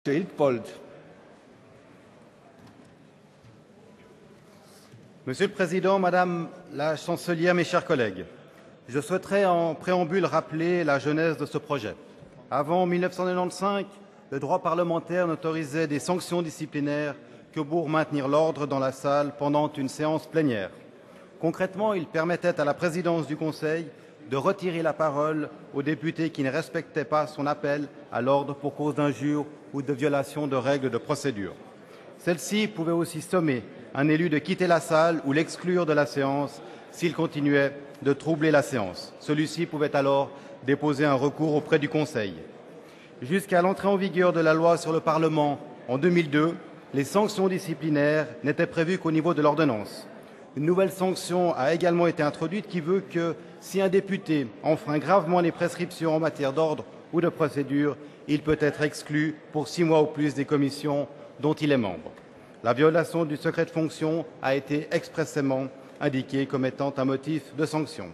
Hiltpold. Monsieur le Président, Madame la Chancelière, mes chers collègues, je souhaiterais en préambule rappeler la genèse de ce projet. Avant 1995, le droit parlementaire n'autorisait des sanctions disciplinaires que pour maintenir l'ordre dans la salle pendant une séance plénière. Concrètement, il permettait à la présidence du Conseil de retirer la parole aux députés qui ne respectaient pas son appel à l'ordre pour cause d'injure ou de violation de règles de procédure. Celle-ci pouvait aussi sommer un élu de quitter la salle ou l'exclure de la séance s'il continuait de troubler la séance. Celui-ci pouvait alors déposer un recours auprès du Conseil. Jusqu'à l'entrée en vigueur de la loi sur le Parlement en 2002, les sanctions disciplinaires n'étaient prévues qu'au niveau de l'ordonnance. Une nouvelle sanction a également été introduite qui veut que si un député enfreint gravement les prescriptions en matière d'ordre ou de procédure, il peut être exclu pour 6 mois ou plus des commissions dont il est membre. La violation du secret de fonction a été expressément indiquée comme étant un motif de sanction.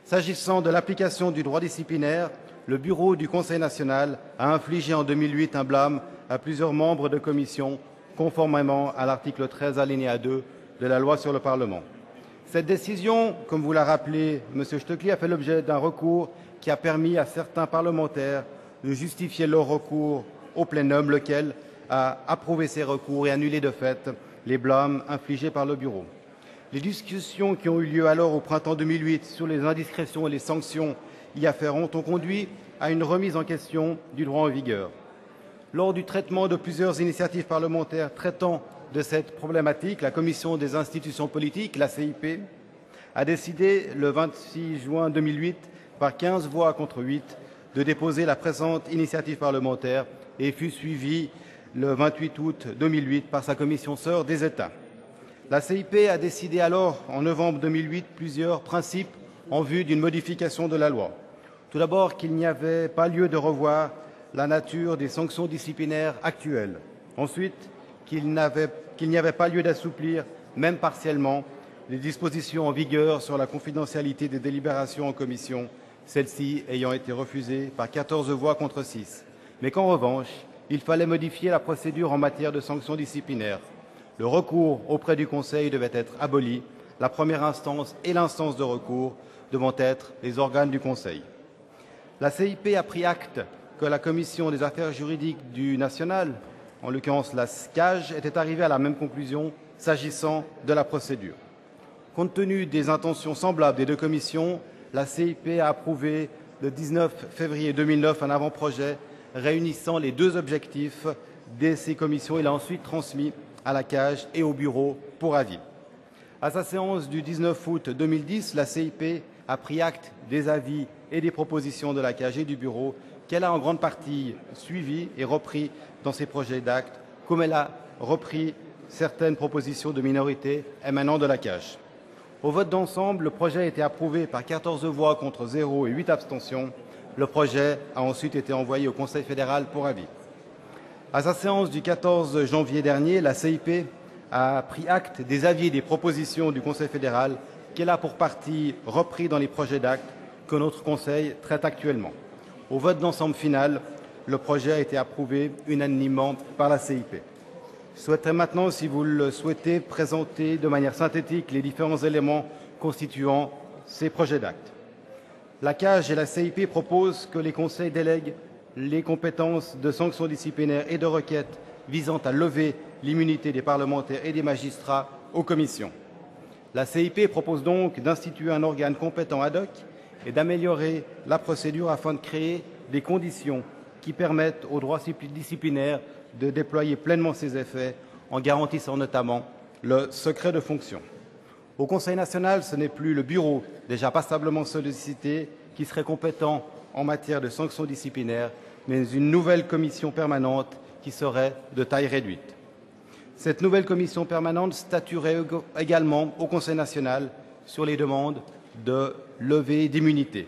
S'agissant de l'application du droit disciplinaire, le bureau du Conseil national a infligé en 2008 un blâme à plusieurs membres de commission, conformément à l'article 13 alinéa 2 de la loi sur le Parlement. Cette décision, comme vous l'a rappelé M. Stöckli, a fait l'objet d'un recours qui a permis à certains parlementaires de justifier leur recours au plénum, lequel a approuvé ces recours et annulé de fait les blâmes infligés par le bureau. Les discussions qui ont eu lieu alors au printemps 2008 sur les indiscrétions et les sanctions y afférentes ont conduit à une remise en question du droit en vigueur. Lors du traitement de plusieurs initiatives parlementaires traitant de cette problématique, la Commission des institutions politiques, la CIP, a décidé le 26 juin 2008, par 15 voix contre 8, de déposer la présente initiative parlementaire et fut suivie le 28 août 2008 par sa commission sœur des États. La CIP a décidé alors, en novembre 2008, plusieurs principes en vue d'une modification de la loi. Tout d'abord, qu'il n'y avait pas lieu de revoir la nature des sanctions disciplinaires actuelles. Ensuite, qu'il n'y avait pas lieu d'assouplir, même partiellement, les dispositions en vigueur sur la confidentialité des délibérations en commission, celles-ci ayant été refusées par 14 voix contre 6. Mais qu'en revanche, il fallait modifier la procédure en matière de sanctions disciplinaires. Le recours auprès du Conseil devait être aboli, la première instance et l'instance de recours devant être les organes du Conseil. La CIP a pris acte que la Commission des affaires juridiques du national, en l'occurrence la SCAJ, était arrivée à la même conclusion s'agissant de la procédure. Compte tenu des intentions semblables des deux commissions, la CIP a approuvé le 19 février 2009 un avant-projet réunissant les deux objectifs de ces commissions et l'a ensuite transmis à la CAJ et au bureau pour avis. À sa séance du 19 août 2010, la CIP a pris acte des avis et des propositions de la CAJ et du bureau qu'elle a en grande partie suivi et repris dans ses projets d'actes, comme elle a repris certaines propositions de minorité émanant de la CAJ. Au vote d'ensemble, le projet a été approuvé par 14 voix contre 0 et 8 abstentions. Le projet a ensuite été envoyé au Conseil fédéral pour avis. À sa séance du 14 janvier dernier, la CIP a pris acte des avis et des propositions du Conseil fédéral qu'elle a pour partie repris dans les projets d'actes que notre Conseil traite actuellement. Au vote d'ensemble final, le projet a été approuvé unanimement par la CIP. Je souhaiterais maintenant, si vous le souhaitez, présenter de manière synthétique les différents éléments constituant ces projets d'actes. La CAJ et la CIP proposent que les conseils délèguent les compétences de sanctions disciplinaires et de requêtes visant à lever l'immunité des parlementaires et des magistrats aux commissions. La CIP propose donc d'instituer un organe compétent ad hoc et d'améliorer la procédure afin de créer des conditions qui permettent au droit disciplinaire de déployer pleinement ses effets en garantissant notamment le secret de fonction. Au Conseil national, ce n'est plus le bureau, déjà passablement sollicité, qui serait compétent en matière de sanctions disciplinaires, mais une nouvelle commission permanente qui serait de taille réduite. Cette nouvelle commission permanente statuerait également au Conseil national sur les demandes de levée d'immunité.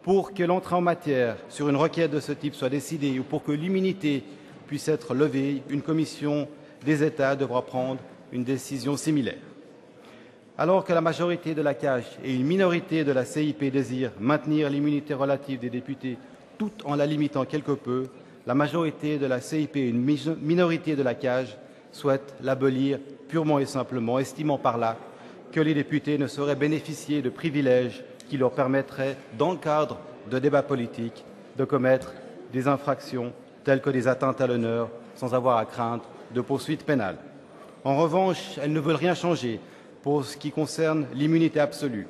Pour que l'entrée en matière sur une requête de ce type soit décidée ou pour que l'immunité puisse être levée, une commission des États devra prendre une décision similaire. Alors que la majorité de la CAJ et une minorité de la CIP désirent maintenir l'immunité relative des députés tout en la limitant quelque peu, la majorité de la CIP et une minorité de la CAGE souhaitent l'abolir purement et simplement, estimant par là que les députés ne sauraient bénéficier de privilèges qui leur permettraient, dans le cadre de débats politiques, de commettre des infractions telles que des atteintes à l'honneur sans avoir à craindre de poursuites pénales. En revanche, elles ne veulent rien changer pour ce qui concerne l'immunité absolue,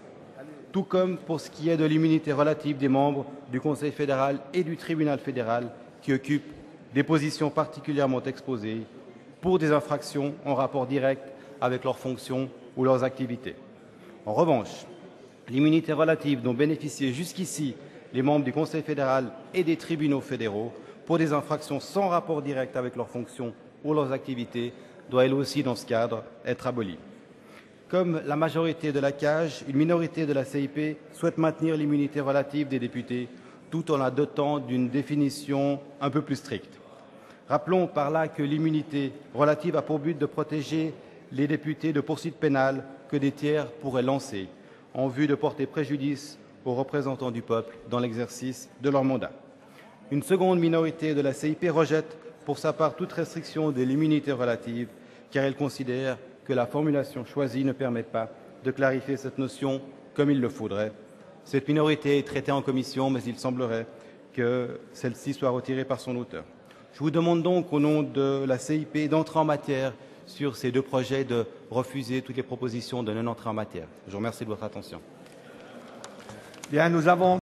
tout comme pour ce qui est de l'immunité relative des membres du Conseil fédéral et du tribunal fédéral qui occupent des positions particulièrement exposées pour des infractions en rapport direct avec leurs fonctions ou leurs activités. En revanche, l'immunité relative dont bénéficiaient jusqu'ici les membres du Conseil fédéral et des tribunaux fédéraux pour des infractions sans rapport direct avec leurs fonctions ou leurs activités doit elle aussi, dans ce cadre, être abolie. Comme la majorité de la CAGE, une minorité de la CIP souhaite maintenir l'immunité relative des députés tout en la dotant d'une définition un peu plus stricte. Rappelons par là que l'immunité relative a pour but de protéger les députés de poursuites pénales que des tiers pourraient lancer en vue de porter préjudice aux représentants du peuple dans l'exercice de leur mandat. Une seconde minorité de la CIP rejette pour sa part toute restriction de l'immunité relative car elle considère que la formulation choisie ne permet pas de clarifier cette notion comme il le faudrait. Cette minorité est traitée en commission, mais il semblerait que celle-ci soit retirée par son auteur. Je vous demande donc, au nom de la CIP, d'entrer en matière sur ces deux projets, de refuser toutes les propositions de non-entrée en matière. Je vous remercie de votre attention. Bien, nous avons